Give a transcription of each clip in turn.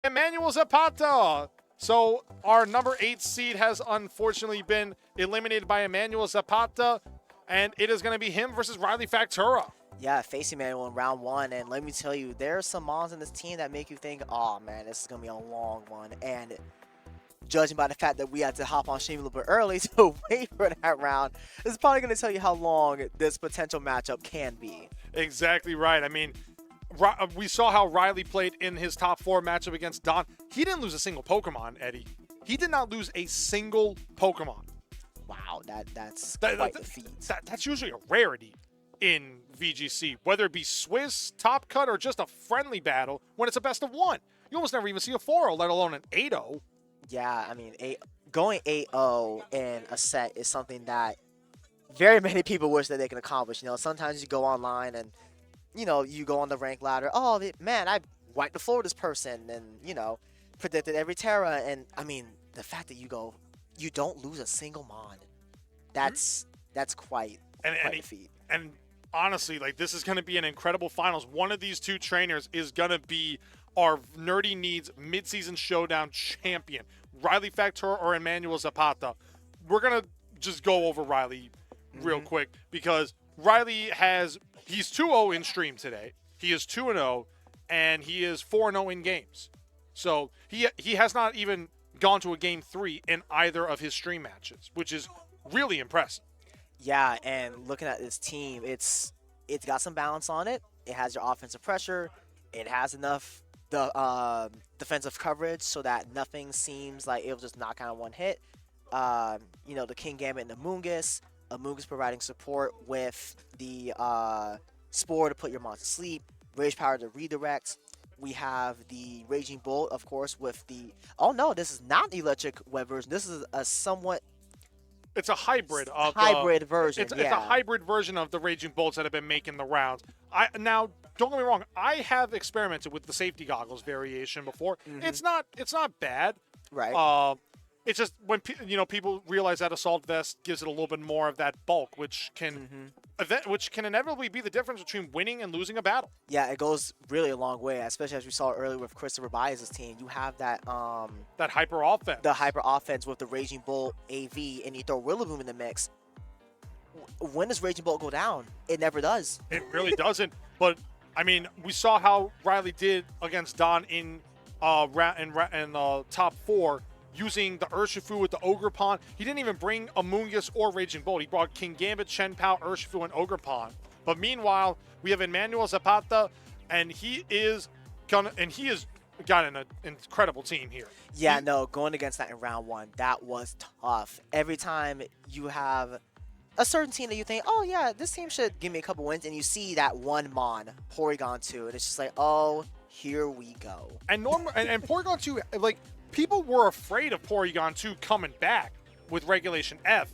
Emmanuel Zapata. So our number 8 seed has unfortunately been eliminated by Emmanuel Zapata, and it is going to be him versus Riley Factura. Yeah, facing Manuel in round one, and let me tell you, there are some mons in this team that make you think, oh man, this is gonna be a long one. And judging by the fact that we had to hop on Shane a little bit early to wait for that round, this is probably gonna tell you how long this potential matchup can be. Exactly right. I mean, we saw how Riley played in his top 4 matchup against Don. He didn't lose a single Pokemon, Eddie. He did not lose a single Pokemon. Wow, that's quite the feat. That's usually a rarity in VGC, whether it be Swiss, Top Cut, or just a friendly battle when it's a best of 1. You almost never even see a 4-0, let alone an 8-0. Yeah, I mean, going 8-0 in a set is something that very many people wish that they can accomplish. Sometimes you go online and, you go on the rank ladder. Oh, man, I wiped the floor with this person and, predicted every Terra. And, I mean, the fact that you don't lose a single Mon, that's quite a feat. And honestly, this is going to be an incredible finals. One of these two trainers is going to be our Nerdy Needs Midseason Showdown champion, Riley Factura or Emmanuel Zapata. We're going to just go over Riley real quick because Riley he's 2-0 in stream today. He is 2-0, and he is 4-0 in games. So he has not even gone to a game 3 in either of his stream matches, which is really impressive. Yeah, and looking at this team, it's got some balance on it. It has your offensive pressure. It has enough defensive coverage so that nothing seems like it'll just knock out one hit. The King Gambit and Amoonguss. Amoonguss providing support with the Spore to put your monster to sleep. Rage Power to redirect. We have the Raging Bolt, of course, with the... Oh, no, this is not the Electric Web version. This is a somewhat... It's a hybrid of version. It's a hybrid version of the Raging Bolts that have been making the rounds. Now, don't get me wrong. I have experimented with the safety goggles variation before. It's not bad. Right. It's just when people realize that Assault Vest gives it a little bit more of that bulk, which can inevitably be the difference between winning and losing a battle. Yeah, it goes really a long way, especially as we saw earlier with Christopher Bias' team. You have that that hyper offense. The hyper offense with the Raging Bolt AV, and you throw Rillaboom in the mix. When does Raging Bolt go down? It never does. It really doesn't. But I mean, we saw how Riley did against Don in top 4. Using the Urshifu with the Ogerpon. He didn't even bring Amoonguss or Raging Bolt. He brought King Gambit, Chen Pao, Urshifu, and Ogerpon. But meanwhile, we have Emmanuel Zapata, and he has got an incredible team here. Yeah, going against that in round 1, that was tough. Every time you have a certain team that you think, oh yeah, this team should give me a couple wins, and you see that one Mon, Porygon 2, and it's just like, oh, here we go. And Porygon 2, people were afraid of Porygon 2 coming back with Regulation F.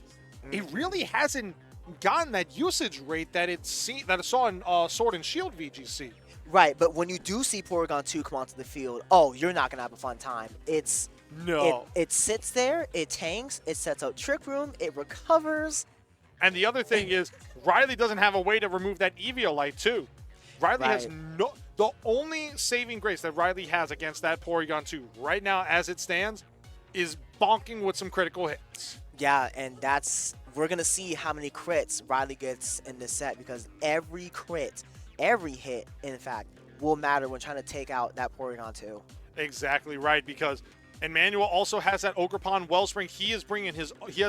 It really hasn't gotten that usage rate that it saw in Sword and Shield VGC. Right, but when you do see Porygon 2 come onto the field, oh, you're not going to have a fun time. It sits there, it tanks, it sets out Trick Room, it recovers. And the other thing is, Riley doesn't have a way to remove that Eviolite too. Riley has the only saving grace that Riley has against that Porygon 2 right now as it stands is bonking with some critical hits. Yeah, and we're going to see how many crits Riley gets in this set, because every crit, every hit, in fact, will matter when trying to take out that Porygon 2. Exactly right, because Emmanuel also has that Ogerpon Wellspring. He has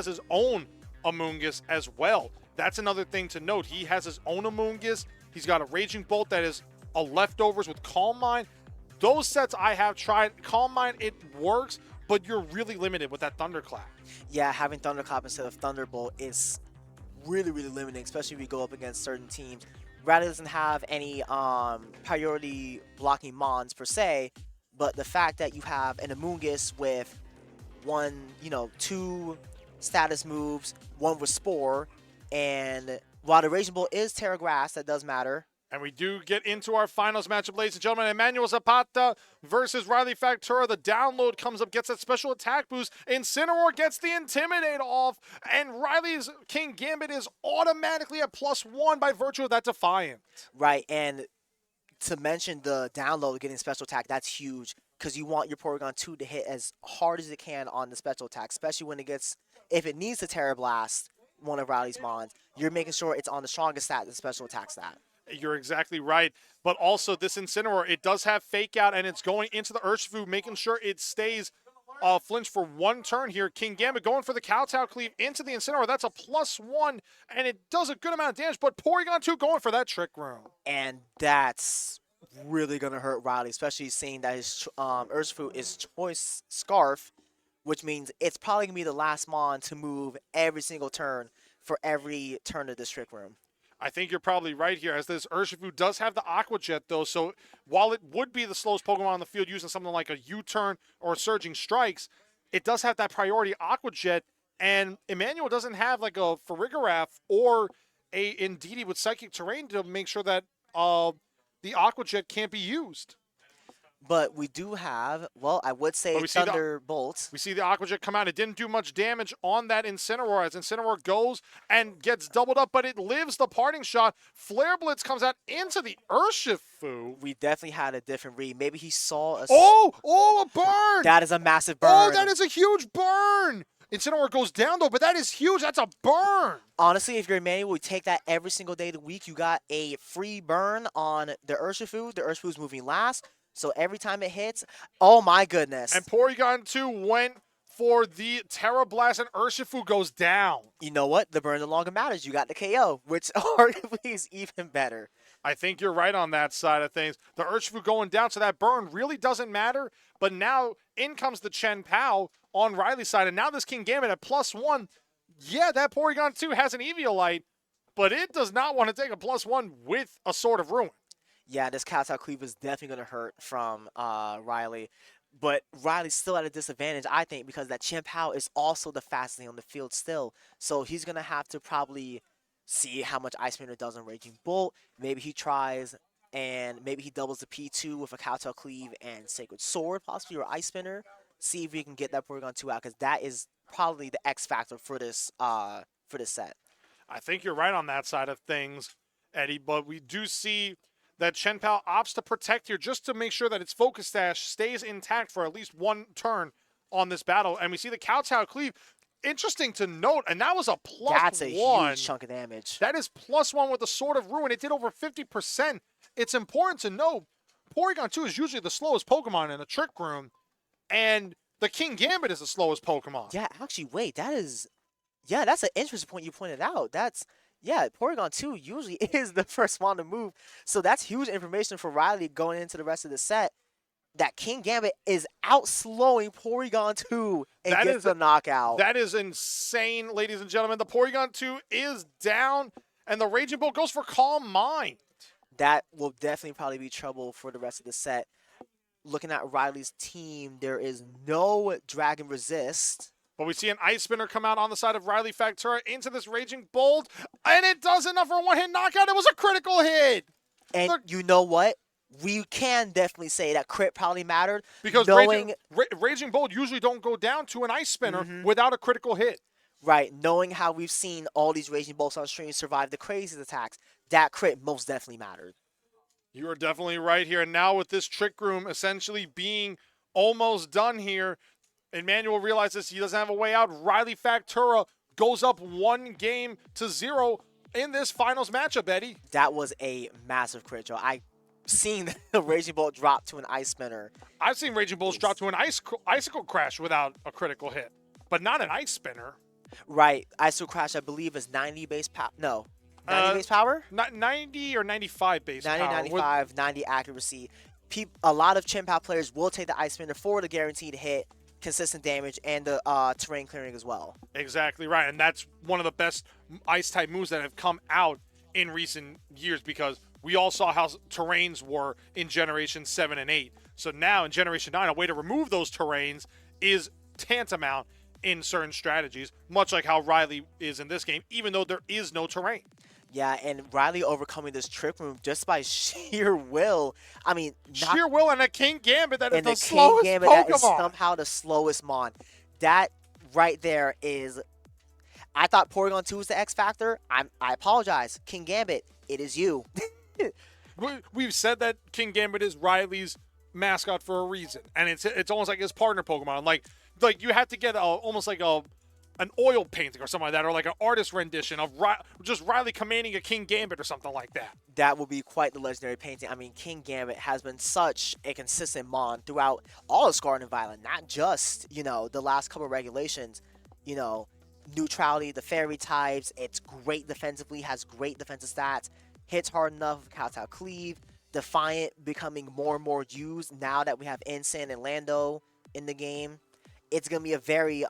his own Amoonguss as well. That's another thing to note. He has his own Amoonguss. He's got a Raging Bolt that is a leftovers with Calm Mind. Those sets I have tried. Calm Mind, it works, but you're really limited with that Thunderclap. Yeah, having Thunderclap instead of Thunderbolt is really, really limiting, especially if we go up against certain teams. Riley doesn't have any priority blocking Mons per se, but the fact that you have an Amoonguss with two status moves, one with Spore, and while the Raging Bolt is Terra Grass, that does matter. And we do get into our finals matchup, ladies and gentlemen. Emmanuel Zapata versus Riley Factura. The download comes up, gets that special attack boost. Incineroar gets the Intimidate off. And Riley's King Gambit is automatically at +1 by virtue of that Defiant. Right, and to mention the download getting special attack, that's huge. because you want your Porygon 2 to hit as hard as it can on the special attack, especially when if it needs to Terra Blast one of Riley's Mons, you're making sure it's on the strongest stat, the special attack stat. You're exactly right. But also, this Incineroar, it does have Fake Out, and it's going into the Urshifu, making sure it stays flinch for one turn here. King Gambit going for the Kowtow Cleave into the Incineroar. That's a +1, and it does a good amount of damage, but Porygon 2 going for that Trick Room. And that's really going to hurt Riley, especially seeing that his Urshifu is Choice Scarf, which means it's probably going to be the last Mon to move every single turn for every turn of this Trick Room. I think you're probably right here, as this Urshifu does have the Aqua Jet, though, so while it would be the slowest Pokemon on the field using something like a U-turn or Surging Strikes, it does have that priority Aqua Jet, and Emmanuel doesn't have like a Farigiraf or a Indeedee with Psychic Terrain to make sure that the Aqua Jet can't be used. But we do have, well, I would say Thunderbolt. We see the Aqua Jet come out. It didn't do much damage on that Incineroar as Incineroar goes and gets doubled up, but it lives the parting shot. Flare Blitz comes out into the Urshifu. We definitely had a different read. Maybe he saw a... Oh, a burn! That is a massive burn. Oh, that is a huge burn! Incineroar goes down, though, but that is huge. That's a burn! Honestly, if you're Emmanuel, we take that every single day of the week. You got a free burn on the Urshifu. The Urshifu's moving last. So every time it hits, oh my goodness. And Porygon 2 went for the Terra Blast, and Urshifu goes down. You know what? The burn no longer matters. You got the KO, which arguably is even better. I think you're right on that side of things. The Urshifu going down, so that burn really doesn't matter. But now in comes the Chen Pao on Riley's side, and now this King Gambit at +1. Yeah, that Porygon 2 has an Eviolite, but it does not want to take a +1 with a Sword of Ruin. Yeah, this Kowtow Cleave is definitely going to hurt from Riley. But Riley's still at a disadvantage, I think, because that Chen Pao is also the fastest thing on the field still. So he's going to have to probably see how much Ice Spinner does on Raging Bolt. Maybe he tries, and maybe he doubles the P2 with a Kowtow Cleave and Sacred Sword, possibly, or Ice Spinner. See if he can get that Porygon 2 out, because that is probably the X factor for this set. I think you're right on that side of things, Eddie, but we do see that Chen Pao opts to protect here just to make sure that its Focus Sash stays intact for at least one turn on this battle. And we see the Kowtow Cleave. Interesting to note, and that was a +1. That's a huge chunk of damage. That is +1 with the Sword of Ruin. It did over 50%. It's important to note, Porygon 2 is usually the slowest Pokemon in a Trick Room, and the King Gambit is the slowest Pokemon. Yeah, actually, wait, that's an interesting point you pointed out. Yeah, Porygon 2 usually is the first one to move. So that's huge information for Riley going into the rest of the set. That King Gambit is outslowing Porygon 2 and gets the knockout. That is insane, ladies and gentlemen. The Porygon 2 is down, and the Raging Bolt goes for Calm Mind. That will definitely probably be trouble for the rest of the set. Looking at Riley's team, there is no Dragon Resist. But we see an Ice Spinner come out on the side of Riley Factura into this Raging Bolt, and it does enough for a one-hit knockout. It was a critical hit. And you know what? We can definitely say that crit probably mattered. Because Raging Bolt usually don't go down to an Ice Spinner without a critical hit. Right. Knowing how we've seen all these Raging Bolts on stream survive the craziest attacks, that crit most definitely mattered. You are definitely right here. And now with this Trick Room essentially being almost done here, Emmanuel realizes he doesn't have a way out. Riley Factura goes up 1-0 in this finals matchup, Eddie. That was a massive crit, Joe. I've seen the Raging Bolt drop to an Ice Spinner. I've seen Raging Bolts drop to an Icicle Crash without a critical hit, but not an Ice Spinner. Right. Icicle Crash, I believe, is 90 base power. No. 90 base power? Not 90 or 95 base 90, power. 95, 90 accuracy. A lot of Chen Pao players will take the Ice Spinner for the guaranteed hit, consistent damage, and the terrain clearing as well. Exactly right, and that's one of the best Ice-type moves that have come out in recent years, because we all saw how terrains were in Generation 7 and 8. So now in Generation 9, a way to remove those terrains is tantamount in certain strategies, much like how Riley is in this game, even though there is no terrain. Yeah, and Riley overcoming this Trick Room just by sheer will. I mean, sheer will, and a King Gambit that is the slowest King Gambit Pokemon. That is somehow the slowest Mon. That right there is. I thought Porygon 2 was the X factor. I apologize, King Gambit. It is you. We've said that King Gambit is Riley's mascot for a reason, and it's almost like his partner Pokemon. Like you have to get almost like an oil painting or something like that, or like an artist rendition of just Riley commanding a King Gambit or something like that. That will be quite the legendary painting. I mean, King Gambit has been such a consistent mon throughout all of Scarlet and Violet, not just, the last couple of regulations. Neutrality, the fairy types, it's great defensively, has great defensive stats, hits hard enough with Kowtow Cleave, Defiant becoming more and more used now that we have Ensign and Lando in the game. It's going to be a very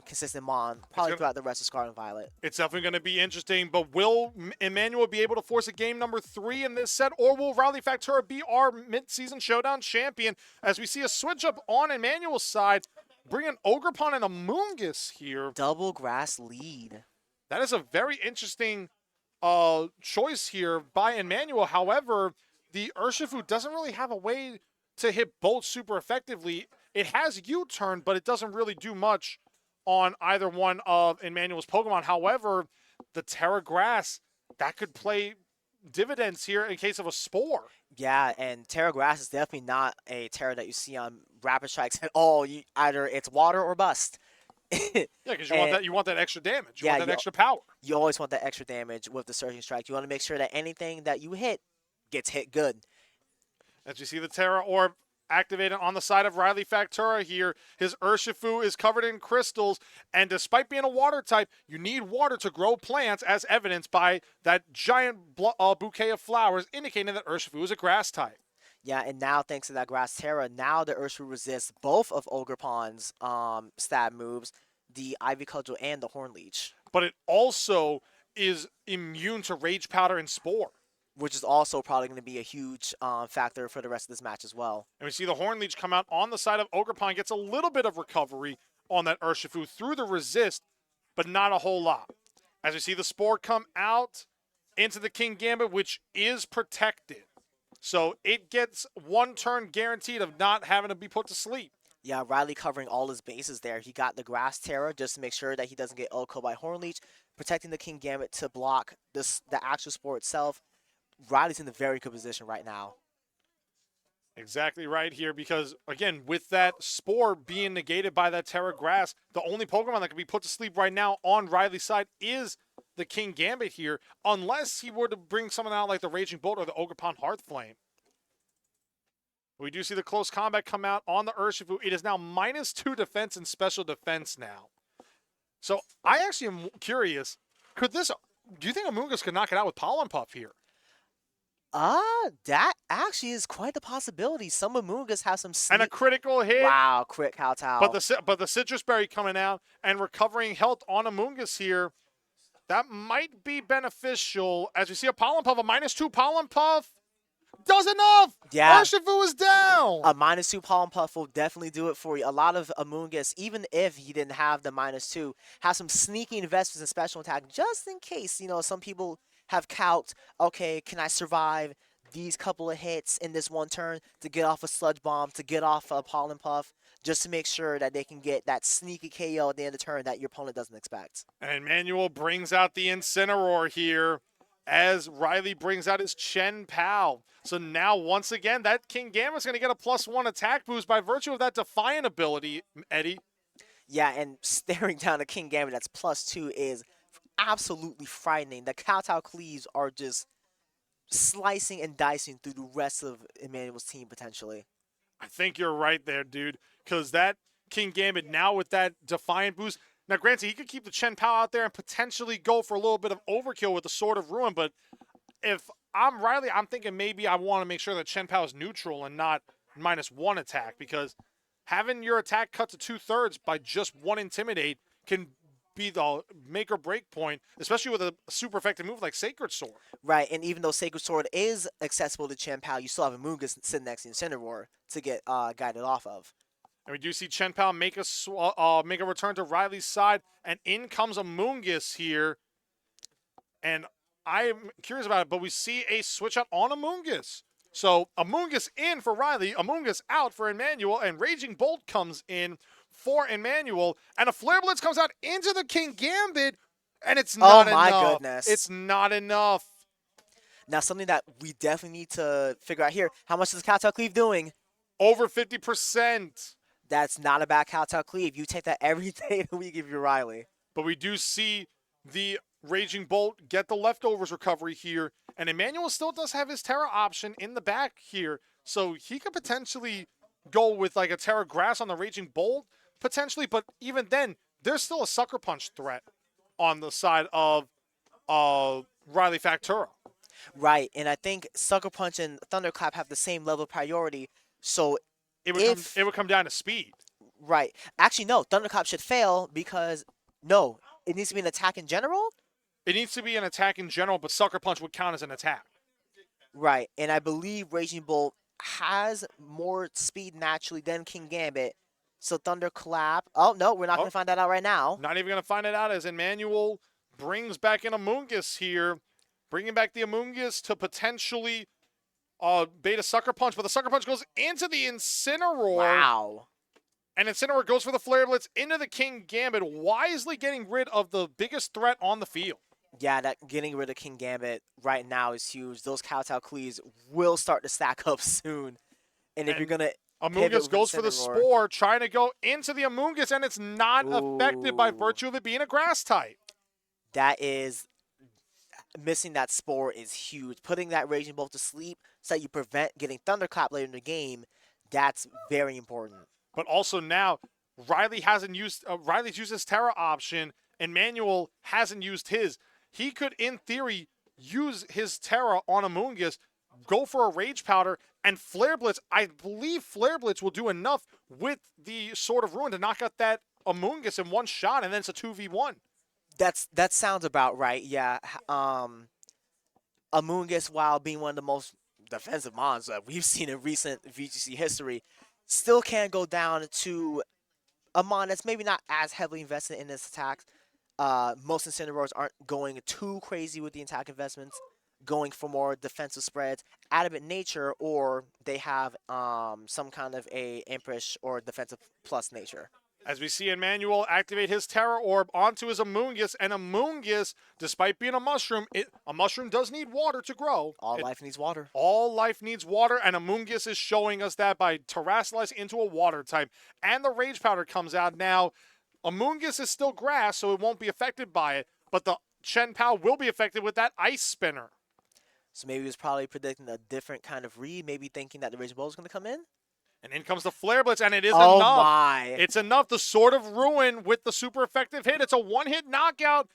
consistent mon, probably throughout the rest of Scarlet and Violet. It's definitely going to be interesting, but will Emmanuel be able to force a game number 3 in this set, or will Riley Factura be our mid-season showdown champion as we see a switch up on Emmanuel's side, bringing Ogerpon and Amoonguss here. Double grass lead. That is a very interesting choice here by Emmanuel. However, the Urshifu doesn't really have a way to hit both super effectively. It has U-turn, but it doesn't really do much on either one of Emmanuel's Pokemon. However, the Terra Grass, that could play dividends here in case of a Spore. Yeah, and Terra Grass is definitely not a Terra that you see on Rapid Strikes at all. Either it's water or bust. Yeah, because you want that extra damage. You want that extra power. You always want that extra damage with the Surging Strike. You want to make sure that anything that you hit gets hit good. As you see the Terra Orb activated on the side of Riley Factura here. His Urshifu is covered in crystals, and despite being a water type, you need water to grow plants, as evidenced by that giant bouquet of flowers, indicating that Urshifu is a grass type. Yeah, and now thanks to that Grass Terra, now the Urshifu resists both of Ogerpon's stab moves, the Ivy Cudgel and the Horn Leech. But it also is immune to Rage Powder and Spore, which is also probably going to be a huge factor for the rest of this match as well. And we see the Horn Leech come out on the side of Ogerpon, gets a little bit of recovery on that Urshifu through the resist, but not a whole lot. As we see the Spore come out into the King Gambit, which is protected. So it gets one turn guaranteed of not having to be put to sleep. Yeah, Riley covering all his bases there. He got the Grass Terra just to make sure that he doesn't get Oko by Horn Leech, protecting the King Gambit to block the actual Spore itself. Riley's in a very good position right now. Exactly right here, because, again, with that Spore being negated by that Terra Grass, the only Pokemon that can be put to sleep right now on Riley's side is the King Gambit here, unless he were to bring someone out like the Raging Bolt or the Ogerpon Hearthflame. We do see the close combat come out on the Urshifu. It is now -2 defense and special defense now. So I actually am curious, do you think Amoonguss could knock it out with Pollen Puff here? That actually is quite the possibility. Some Amoonguss have some and a critical hit. Wow, crit Kowtow. But the Citrus Berry coming out and recovering health on Amoonguss here, that might be beneficial. As we see a Pollen Puff, a -2 Pollen Puff does enough. Yeah, Urshifu is down. A -2 Pollen Puff will definitely do it for you. A lot of Amoonguss, even if he didn't have the -2, have some sneaky investments in special attack just in case. Some people have calced, okay, can I survive these couple of hits in this one turn to get off a Sludge Bomb, to get off a Pollen Puff, just to make sure that they can get that sneaky KO at the end of the turn that your opponent doesn't expect. And Emmanuel brings out the Incineroar here as Riley brings out his Chen Pao. So now, once again, that King Gambit's going to get a +1 attack boost by virtue of that Defiant ability, Eddie. Yeah, and staring down a King Gambit that's +2 is absolutely frightening. The Kowtow Cleaves are just slicing and dicing through the rest of Emmanuel's team potentially. I think you're right there, dude, because that King Gambit now with that Defiant boost. Now, granted, he could keep the Chen Pao out there and potentially go for a little bit of overkill with the Sword of Ruin, but if I'm Riley, I'm thinking maybe I want to make sure that Chen Pao is neutral and not -1 attack, because having your attack cut to 2/3 by just one Intimidate can be the make or break point, especially with a super effective move like Sacred Sword. Right, and even though Sacred Sword is accessible to Chen Pao, you still have a Amoonguss sitting next to Incineroar to get guided off of. And we do see Chen Pao make a return to Riley's side, and in comes Amoonguss here. And I'm curious about it, but we see a switch out on Amoonguss. So Amoonguss in for Riley, Amoonguss out for Emmanuel, and Raging Bolt comes in for Emmanuel, and a Flare Blitz comes out into the King Gambit, and it's not enough. Oh my goodness. It's not enough. Now something that we definitely need to figure out here, how much is Kowtow Cleave doing? Over 50%. That's not a bad kowtow cleave. You take that every day of the week if you're Riley. But we do see the Raging Bolt get the leftovers recovery here. And Emmanuel still does have his Terra option in the back here. So he could potentially go with like a Terra Grass on the Raging Bolt, potentially. But even then, there's still a Sucker Punch threat on the side of Riley Factura. Right, and I think Sucker Punch and Thunderclap have the same level of priority. So It would come down to speed. right, actually no, Thunderclap should fail because no, it needs to be an attack in general. It needs to be an attack in general, but Sucker Punch would count as an attack. Right, and I believe Raging Bolt has more speed naturally than King Gambit. So Thunderclap. Oh no, we're not gonna find that out right now. Not even gonna find it out as Emmanuel brings back in Amoonguss here, bringing back the Amoonguss to potentially bait a Sucker Punch, but the Sucker Punch goes into the Incineroar. Wow. And Incineroar goes for the Flare Blitz into the King Gambit, wisely getting rid of the biggest threat on the field. Yeah, that getting rid of King Gambit right now is huge. Those kowtow cleaves will start to stack up soon. And if you're gonna Amoonguss goes for the Spore, trying to go into the Amoonguss, and it's not affected by virtue of it being a Grass type. That is missing that Spore is huge. Putting that Raging Bolt to sleep so that you prevent getting Thunderclap later in the game, that's very important. But also now, Riley's used his Terra option, and Manuel hasn't used his. He could, in theory, use his Terra on Amoonguss, go for a Rage Powder, and Flare Blitz. I believe Flare Blitz will do enough with the Sword of Ruin to knock out that Amoonguss in one shot, and then it's a 2v1. That sounds about right, yeah. Amoonguss, while being one of the most defensive mons that we've seen in recent VGC history, still can go down to a mon that's maybe not as heavily invested in its attacks. Most Incineroars aren't going too crazy with the attack investments, going for more defensive spreads, adamant nature, or they have some kind of a Empress or defensive plus nature. As we see Emmanuel activate his Terra Orb onto his Amoonguss, and Amoonguss, despite being a mushroom, a mushroom does need water to grow. All life needs water. All life needs water, and Amoonguss is showing us that by terrestrializing into a water type. And the Rage Powder comes out now. Amoonguss is still grass, so it won't be affected by it, but the Chen Pao will be affected with that Ice Spinner. So maybe he was probably predicting a different kind of read, maybe thinking that the Raging Bolt was going to come in. And in comes the Flare Blitz, and it is oh enough. My. It's enough. The Sword of Ruin with the super effective hit. It's a one-hit knockout.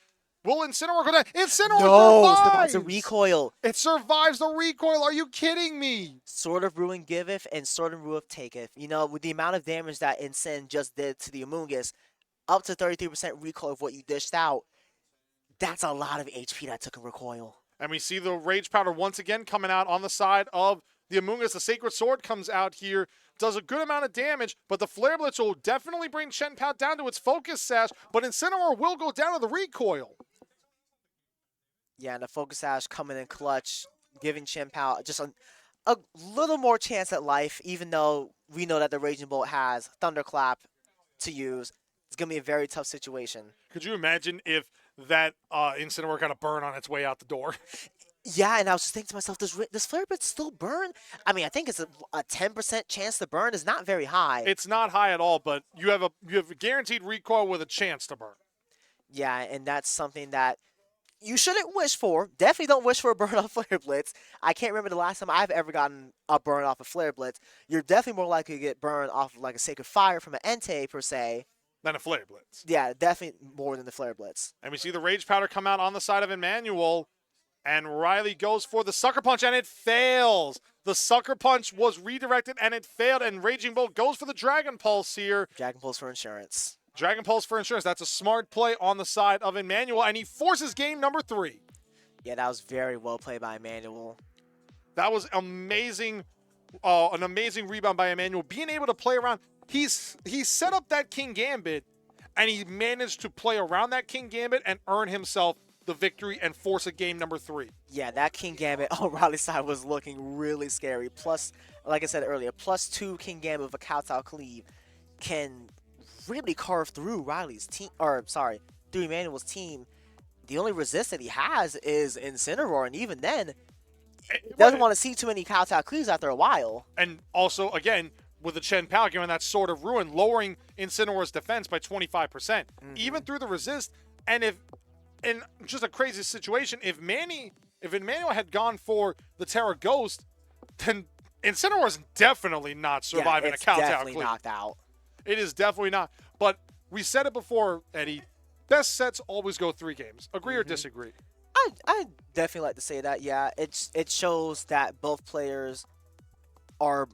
Will Incineroar go down? Incineroar survives! It's a recoil. It survives the recoil. Are you kidding me? Sword of Ruin giveth and Sword of Ruin taketh. You know, with the amount of damage that Incin just did to the Amoonguss, up to 33% recoil of what you dished out, that's a lot of HP that took a recoil. And we see the Rage Powder once again coming out on the side of the Amoonguss. The Sacred Sword comes out here, does a good amount of damage, but the Flare Blitz will definitely bring Chen Pao down to its Focus Sash, but Incineroar will go down to the recoil. Yeah, and the Focus Sash coming in clutch, giving Chen Pao just a little more chance at life, even though we know that the Raging Bolt has Thunderclap to use. It's going to be a very tough situation. Could you imagine if that Incineroar got to burn on its way out the door? Yeah, and I was just thinking to myself, does Flare Blitz still burn? I mean, I think it's a 10% chance to burn is not very high. It's not high at all, but you have a guaranteed recoil with a chance to burn. Yeah, and that's something that you shouldn't wish for. Definitely don't wish for a burn off Flare Blitz. I can't remember the last time I've ever gotten a burn off a Flare Blitz. You're definitely more likely to get burned off of like a Sacred Fire from an Entei per se. Than a Flare Blitz. Yeah, definitely more than the Flare Blitz. And we see the Rage Powder come out on the side of Emmanuel. And Riley goes for the Sucker Punch, and it fails. The Sucker Punch was redirected, and it failed. And Raging Bolt goes for the Dragon Pulse here. Dragon Pulse for insurance. Dragon Pulse for insurance. That's a smart play on the side of Emmanuel, and he forces game number 3. Yeah, that was very well played by Emmanuel. That was amazing. An amazing rebound by Emmanuel. Being able to play around. He set up that King Gambit, and he managed to play around that King Gambit and earn himself the victory and force a game number 3. Yeah, that King Gambit on Riley's side was looking really scary. Plus, like I said earlier, +2 King Gambit with a kowtow cleave can really carve through Riley's team, or sorry, through Emmanuel's team. The only resist that he has is Incineroar, and even then, he doesn't want to see too many kowtow cleaves after a while. And also, again, with the Chen Pao giving that Sword of Ruin, lowering Incineroar's defense by 25%, even through the resist. And if, in just a crazy situation, if Emmanuel had gone for the Terra Ghost, then Incineroar's definitely not surviving a Kowtow definitely cleave. knocked out. It is definitely not. But we said it before, Eddie. Best sets always go 3 games. Agree or disagree? I definitely like to say that. Yeah, it shows that both players are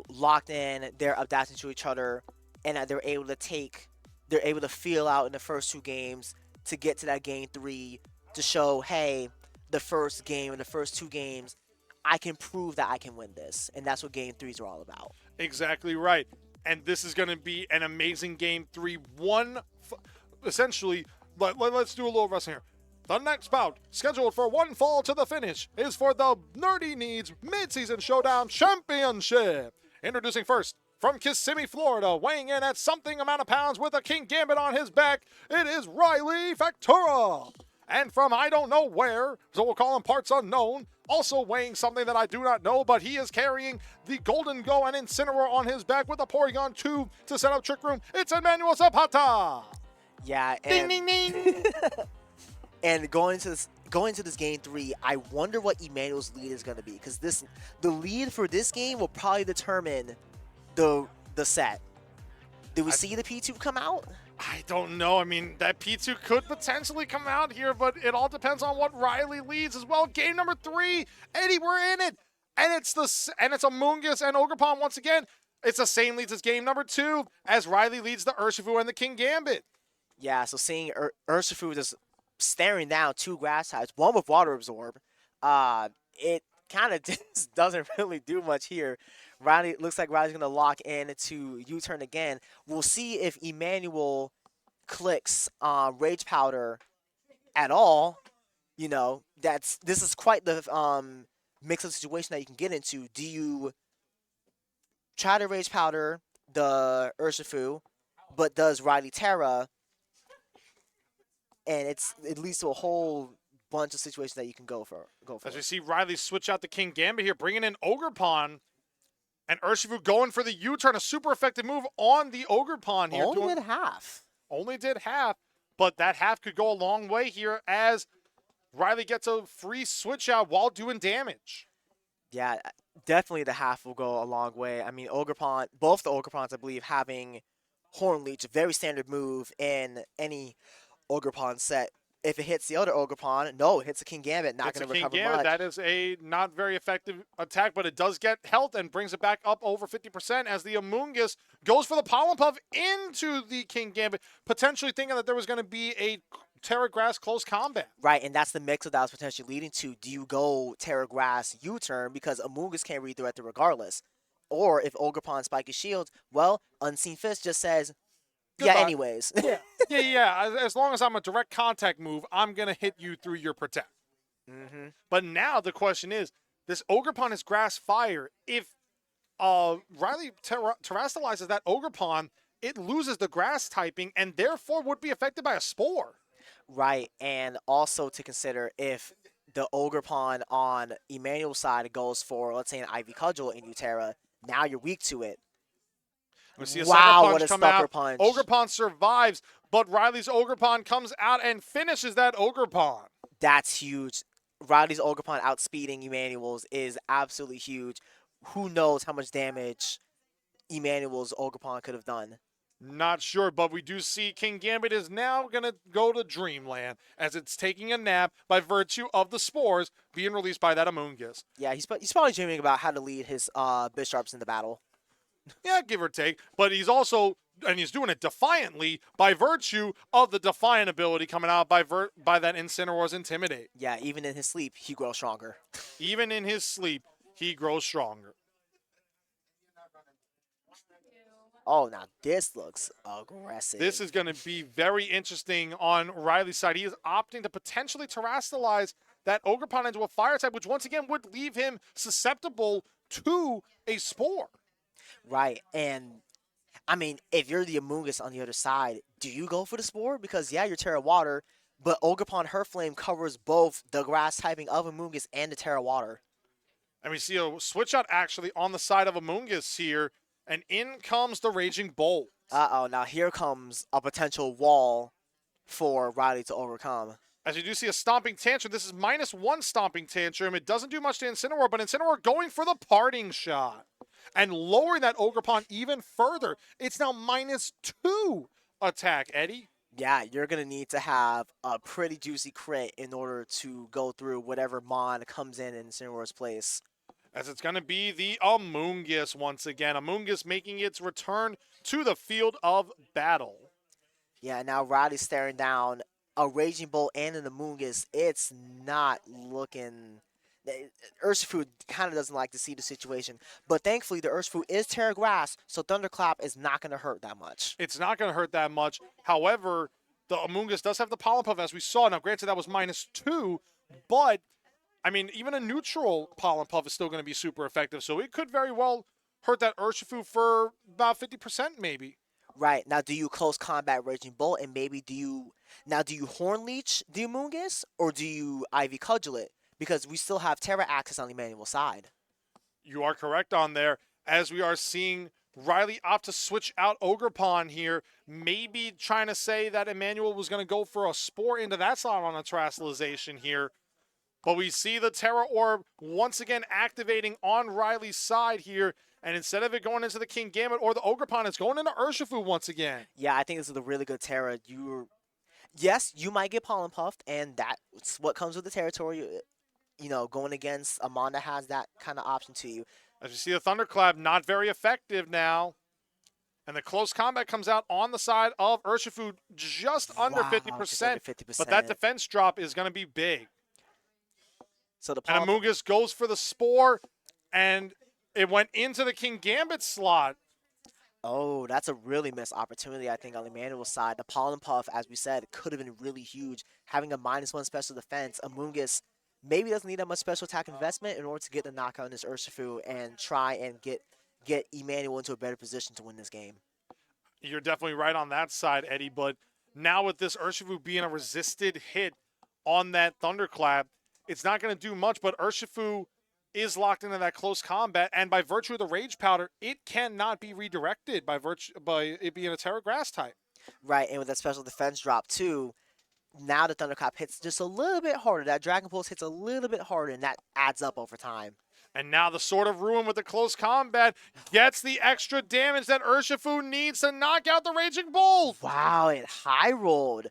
locked in. They're adapting to each other, and that they're able to feel out in the first 2 games to get to that game 3 to show, hey, the first game and the first 2 games, I can prove that I can win this, and that's what game 3s are all about. Exactly right. And this is going to be an amazing game 3. Essentially, let's do a little wrestling here. The next bout, scheduled for 1 fall to the finish, is for the Nerdy Needs Midseason Showdown Championship. Introducing first, from Kissimmee, Florida, weighing in at something amount of pounds with a King Gambit on his back, it is Riley Factura. And from I don't know where, so we'll call him parts unknown, also weighing something that I do not know, but he is carrying the Golden Go and Incineroar on his back with a Porygon 2 to set up Trick Room. It's Emmanuel Zapata. Yeah, Ding, and ding, ding. and going into this game 3, I wonder what Emmanuel's lead is going to be, because the lead for this game will probably determine the set. Did we see the P2 come out? I don't know. I mean, that P2 could potentially come out here, but it all depends on what Riley leads as well. Game number 3, Eddie, we're in it, and it's Amoonguss and Ogerpon once again. It's the same leads as game number 2, as Riley leads the Urshifu and the King Gambit. Yeah, so seeing Urshifu just staring down 2 grass types, one with Water Absorb, it kind of just doesn't really do much here. Looks like Riley's going to lock in to U-turn again. We'll see if Emmanuel clicks Rage Powder at all. This is quite the mix-up situation that you can get into. Do you try to Rage Powder the Urshifu, but does Riley Terra? And it leads to a whole bunch of situations that you can go for. As we see Riley switch out the King Gambit here, bringing in Ogerpon, and Urshifu going for the U-turn, a super effective move on the Ogerpon here. Only did half. Only did half, but that half could go a long way here as Riley gets a free switch out while doing damage. Yeah, definitely the half will go a long way. I mean, both the Ogerpons, I believe, having Horn Leech, a very standard move in any Ogerpon set. If it hits the other Ogerpon, no, it hits the King Gambit, not going to recover much. That is a not very effective attack, but it does get health and brings it back up over 50% as the Amoonguss goes for the Pollen Puff into the King Gambit, potentially thinking that there was going to be a Terra Grass close combat. Right, and that's the mix-up that was potentially leading to. Do you go Terra Grass U-turn because Amoonguss can't redirect it regardless? Or if Ogerpon Spike his shield, well, Unseen Fist just says, goodbye. Yeah, anyways. Yeah. As long as I'm a direct contact move, I'm going to hit you through your protect. But now the question is, this Ogerpon is Grass Fire. If Riley terrestrializes that Ogerpon, it loses the Grass typing and therefore would be affected by a Spore. Right, and also to consider if the Ogerpon on Emmanuel's side goes for, let's say, an Ivy Cudgel in Utera, now you're weak to it. We see a wow, what a come sucker out. punch. Ogerpon survives, but Riley's Ogerpon comes out and finishes that Ogerpon. That's huge. Riley's Ogerpon outspeeding Emmanuel's is absolutely huge. Who knows how much damage Emmanuel's Ogerpon could have done. Not sure, but we do see King Gambit is now going to go to Dreamland as it's taking a nap by virtue of the spores being released by that Amoonguss. Yeah, he's probably dreaming about how to lead his Bisharps in the battle. Yeah, give or take. But he's also, and he's doing it defiantly by virtue of the Defiant ability coming out by that Incineroar's Intimidate. Yeah, even in his sleep, he grows stronger. Even in his sleep, he grows stronger. Oh, now this looks aggressive. This is going to be very interesting on Riley's side. He is opting to potentially terrestrialize that Ogerpon into a fire type, which once again would leave him susceptible to a Spore. Right, and I mean, if you're the Amoonguss on the other side, do you go for the Spore? Because, yeah, you're Terra Water, but Ogerpon Her Flame covers both the grass typing of Amoonguss and the Terra Water. And we see a switch out actually on the side of Amoonguss here And in comes the Raging Bolt. Uh-oh, now here comes a potential wall for Riley to overcome. As you do see a Stomping Tantrum, this is -1 Stomping Tantrum. It doesn't do much to Incineroar, but Incineroar going for the parting shot and lowering that Ogerpon even further. It's now -2 attack, Eddie. Yeah, you're going to need to have a pretty juicy crit in order to go through whatever Mon comes in Incineroar's place. As it's going to be the Amoonguss once again. Amoonguss making its return to the field of battle. Yeah, now Riley's staring down a Raging Bolt and an Amoonguss. It's not looking... Urshifu kind of doesn't like to see the situation. But thankfully, the Urshifu is Terra Grass, so Thunderclap is not going to hurt that much. It's not going to hurt that much. However, the Amoonguss does have the Pollen Puff, as we saw. Now, granted, that was -2, but, I mean, even a neutral Pollen Puff is still going to be super effective. So it could very well hurt that Urshifu for about 50% maybe. Right. Now, do you close combat Raging Bolt, and maybe do you Horn Leech the Amoonguss, or do you Ivy Cudgel it? Because we still have Terra access on Emmanuel's side. You are correct on there, as we are seeing Riley opt to switch out Ogerpon here, maybe trying to say that Emmanuel was going to go for a Spore into that slot on a Terastallization here. But we see the Terra Orb once again activating on Riley's side here, and instead of it going into the King Gambit or the Ogerpon, it's going into Urshifu once again. Yeah, I think this is a really good Terra. Yes, you might get Pollen Puffed, and that's what comes with the territory. You know, going against a Mon that has that kind of option to you. As you see the Thunderclap, not very effective now. And the close combat comes out on the side of Urshifu, just under 50%. Just under 50%. But that defense drop is going to be big. So the And Amoonguss goes for the Spore, and it went into the King Gambit slot. Oh, that's a really missed opportunity, I think, on Emmanuel's side. The Pollen Puff, as we said, could have been really huge. Having a -1 special defense, Amoonguss maybe doesn't need that much special attack investment in order to get the knockout on this Urshifu and try and get Emmanuel into a better position to win this game. You're definitely right on that side, Eddie. But now with this Urshifu being a resisted hit on that Thunderclap, it's not going to do much. But Urshifu is locked into that close combat, and by virtue of the Rage Powder, it cannot be redirected by it being a Terra Grass type. Right, and with that special defense drop too, now the Thunderclap hits just a little bit harder. That Dragon Pulse hits a little bit harder, and that adds up over time. And now the Sword of Ruin with the close combat gets the extra damage that Urshifu needs to knock out the Raging Bolt. Wow, it high rolled.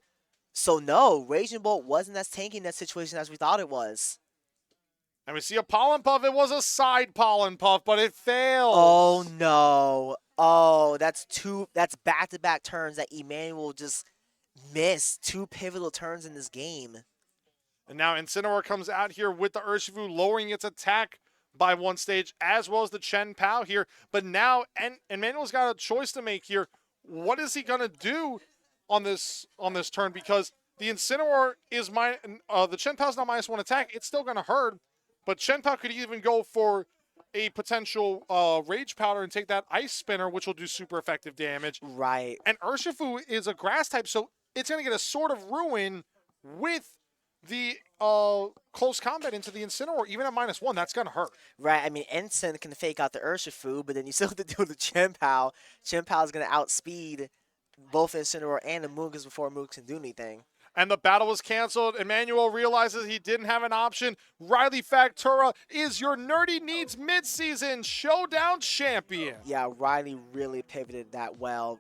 So no, Raging Bolt wasn't as tanky in that situation as we thought it was. And we see a Pollen Puff. It was a side Pollen Puff, but it fails. Oh no. Oh, that's back-to-back turns that Emmanuel just missed. 2 pivotal turns in this game. And now Incineroar comes out here with the Urshifu, lowering its attack by 1 stage, as well as the Chen Pao here. But now Emmanuel's got a choice to make here. What is he going to do on this turn? Because the Incineroar is the Chen Pao's not -1 attack. It's still going to hurt. But Chen Pao could even go for a potential Rage Powder and take that Ice Spinner, which will do super effective damage. Right. And Urshifu is a grass type, so it's going to get a Sword of Ruin with the close combat into the Incineroar, even at -1. That's going to hurt. Right. I mean, Ensign can fake out the Urshifu, but then you still have to deal with the Chen Pao. Chen Pao is going to outspeed both Incineroar and Amoonguss before Amoonguss can do anything. And the battle was canceled. Emmanuel realizes he didn't have an option. Riley Factura is your Nerdy Needs Midseason Showdown champion. Yeah, Riley really pivoted that well.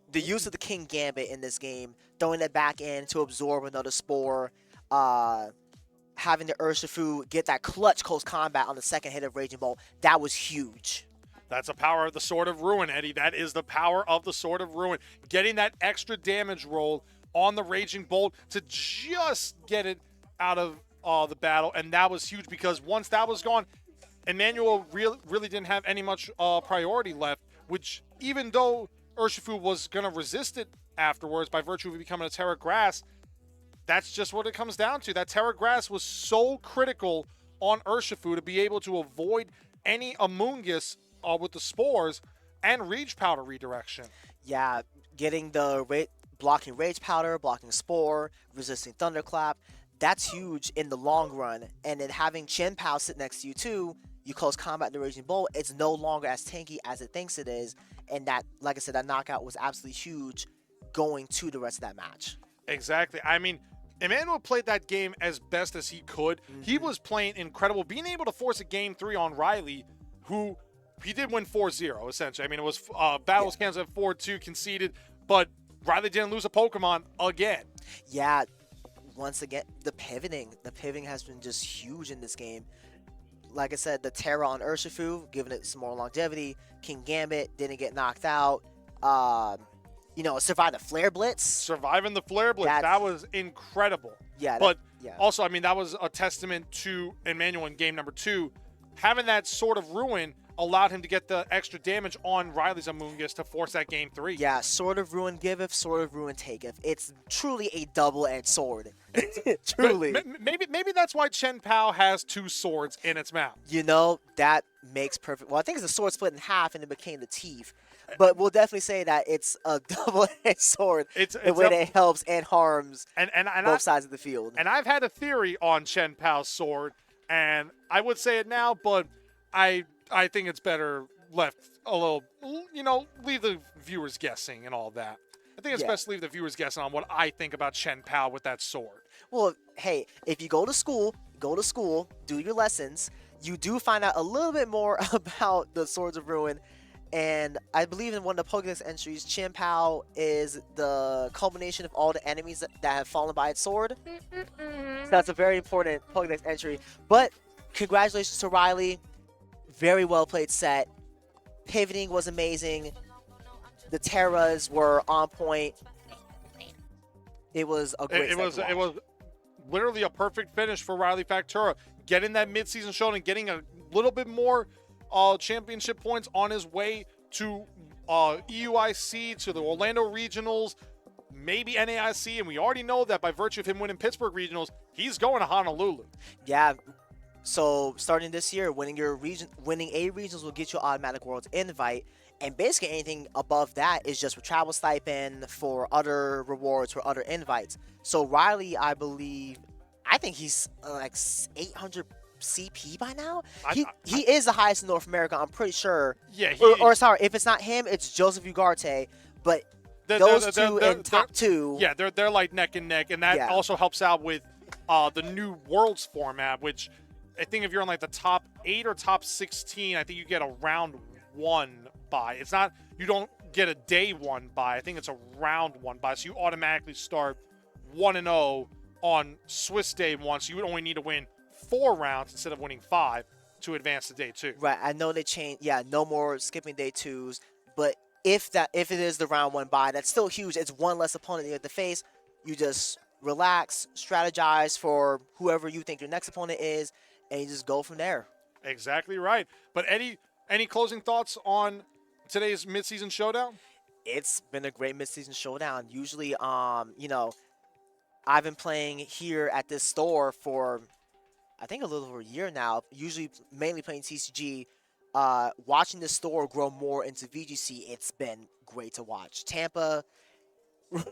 The use of the King Gambit in this game, throwing it back in to absorb another Spore, having the Urshifu get that clutch close combat on the second hit of Raging Bolt, that was huge. That's the power of the Sword of Ruin, Eddie. That is the power of the Sword of Ruin. Getting that extra damage roll on the Raging Bolt to just get it out of the battle. And that was huge because once that was gone, Emmanuel really didn't have any much priority left, which even though Urshifu was going to resist it afterwards by virtue of becoming a Terra Grass, that's just what it comes down to. That Terra Grass was so critical on Urshifu to be able to avoid any Amoonguss with the Spores and Rage Powder redirection. Yeah, getting the blocking Rage Powder, blocking Spore, resisting Thunderclap. that's huge in the long run. And then having Chen Pao sit next to you too, you close combat in the Raging Bull, it's no longer as tanky as it thinks it is. And that, like I said, that knockout was absolutely huge going to the rest of that match. Exactly. I mean, Emmanuel played that game as best as he could. He was playing incredible. Being able to force a game 3 on Riley, who he did win 4-0, essentially. I mean, it was battles canceled at 4-2, conceded, but Riley didn't lose a Pokemon again. Yeah, once again, the pivoting has been just huge in this game. Like I said, the Terra on Urshifu, giving it some more longevity. King Gambit didn't get knocked out. Survived the Flare Blitz. Surviving the Flare Blitz, that was incredible. Yeah, but also, I mean, that was a testament to Emmanuel in game number 2. Having that Sword of Ruin allowed him to get the extra damage on Riley's Amoonguss to force that game 3. Yeah, Sword of Ruin giveth, Sword of Ruin taketh. It's truly a double-edged sword. Truly. Maybe that's why Chen Pao has 2 swords in its mouth. That makes perfect. Well, I think it's a sword split in half and it became the teeth. But we'll definitely say that it's a double-edged sword. It's the way that it helps and harms both sides of the field. And I've had a theory on Chen Pao's sword, and I would say it now, but I think it's better left a little, leave the viewers guessing and all that. I think it's best to leave the viewers guessing on what I think about Chen Pao with that sword. Well, hey, if you go to school, do your lessons, you do find out a little bit more about the Swords of Ruin. And I believe in one of the Pokédex entries, Chen Pao is the culmination of all the enemies that have fallen by its sword. So that's a very important Pokédex entry. But congratulations to Riley. Very well played set. Pivoting was amazing. The Terras were on point. It was a great It was literally a perfect finish for Riley Factura. Getting that midseason showdown, getting a little bit more championship points on his way to EUIC, to the Orlando Regionals, maybe NAIC, and we already know that by virtue of him winning Pittsburgh Regionals, he's going to Honolulu. Yeah. So starting this year, winning a regionals will get you an automatic Worlds invite, and basically anything above that is just for travel stipend, for other rewards, for other invites. So Riley, I think he's like 800 CP by now. He is the highest in North America, I'm pretty sure. Yeah. Sorry, if it's not him, it's Joseph Ugarte. But those two in top 2. Yeah, they're like neck and neck, and that also helps out with the new Worlds format, which I think if you're in like the top 8 or top 16, I think you get a round 1 bye. It's not, you don't get a day 1 bye. I think it's a round 1 bye. So you automatically start 1-0 on Swiss day 1. So you would only need to win 4 rounds instead of winning 5 to advance to day 2. Right. I know they changed. Yeah, no more skipping day 2s. But if it is the round 1 bye, that's still huge. It's one less opponent you have to face. You just relax, strategize for whoever you think your next opponent is, and you just go from there. Exactly right. But any closing thoughts on today's midseason showdown? It's been a great midseason showdown. Usually, I've been playing here at this store for, I think, a little over a year now. Usually, mainly playing TCG. Watching the store grow more into VGC, it's been great to watch. Tampa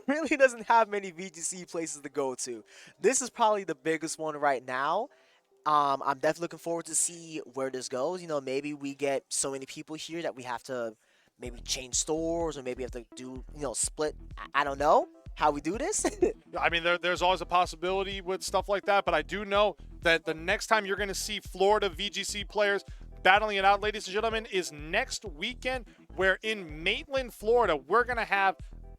really doesn't have many VGC places to go to. This is probably the biggest one right now. I'm definitely looking forward to see where this goes. Maybe we get so many people here that we have to maybe change stores, or maybe have to do, split. I don't know how we do this. I mean, there's always a possibility with stuff like that, but I do know that the next time you're going to see Florida VGC players battling it out, ladies and gentlemen, is next weekend, where in Maitland, Florida, we're going to have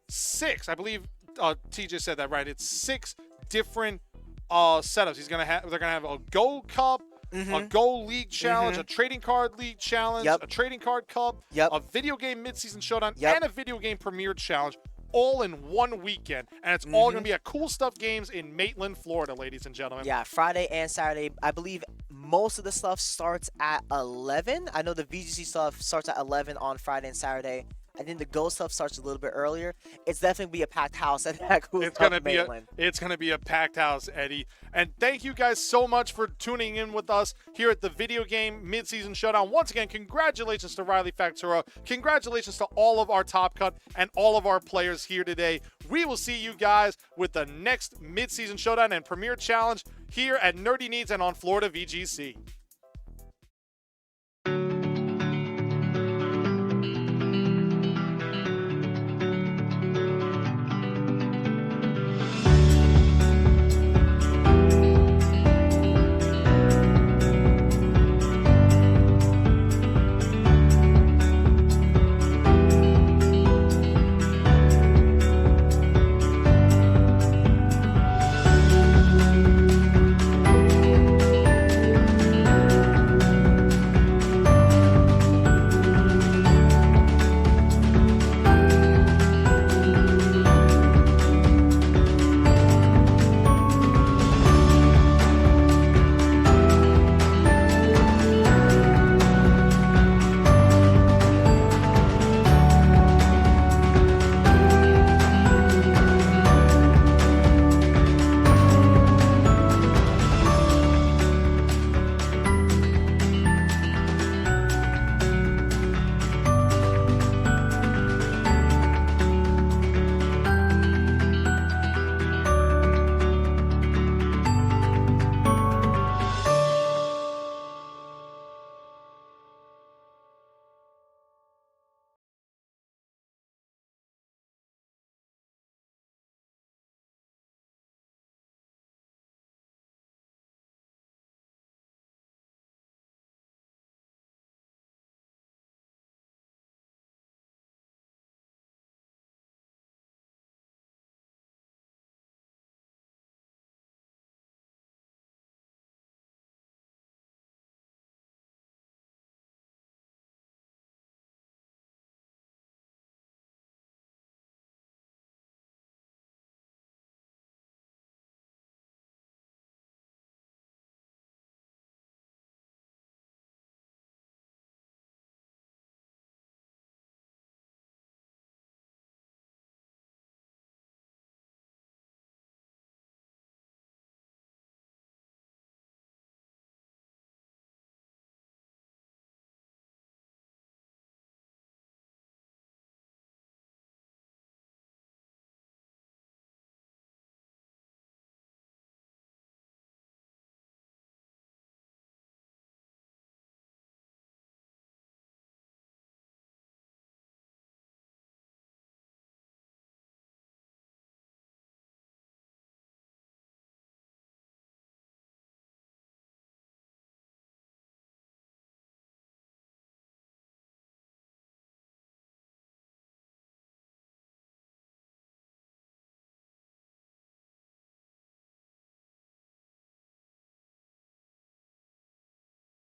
6, I believe TJ said that right, it's 6 different setups. They're gonna have a Go Cup, a Go League Challenge, a Trading Card League Challenge, a Trading Card Cup, a Video Game Midseason Showdown, and a Video Game Premier Challenge, all in one weekend. And it's all gonna be at Cool Stuff Games in Maitland, Florida, ladies and gentlemen. Yeah, Friday and Saturday. I believe most of the stuff starts at 11. I know the VGC stuff starts at 11 on Friday and Saturday. I think the Go stuff starts a little bit earlier. It's definitely be a packed house at that Cool It's gonna be Mainland. it's gonna be a packed house, Eddie. And thank you guys so much for tuning in with us here at the Video Game Midseason Showdown. Once again, congratulations to Riley Factura. Congratulations to all of our Top Cut and all of our players here today. We will see you guys with the next Midseason Showdown and Premier Challenge here at Nerdy Needs and on Florida VGC.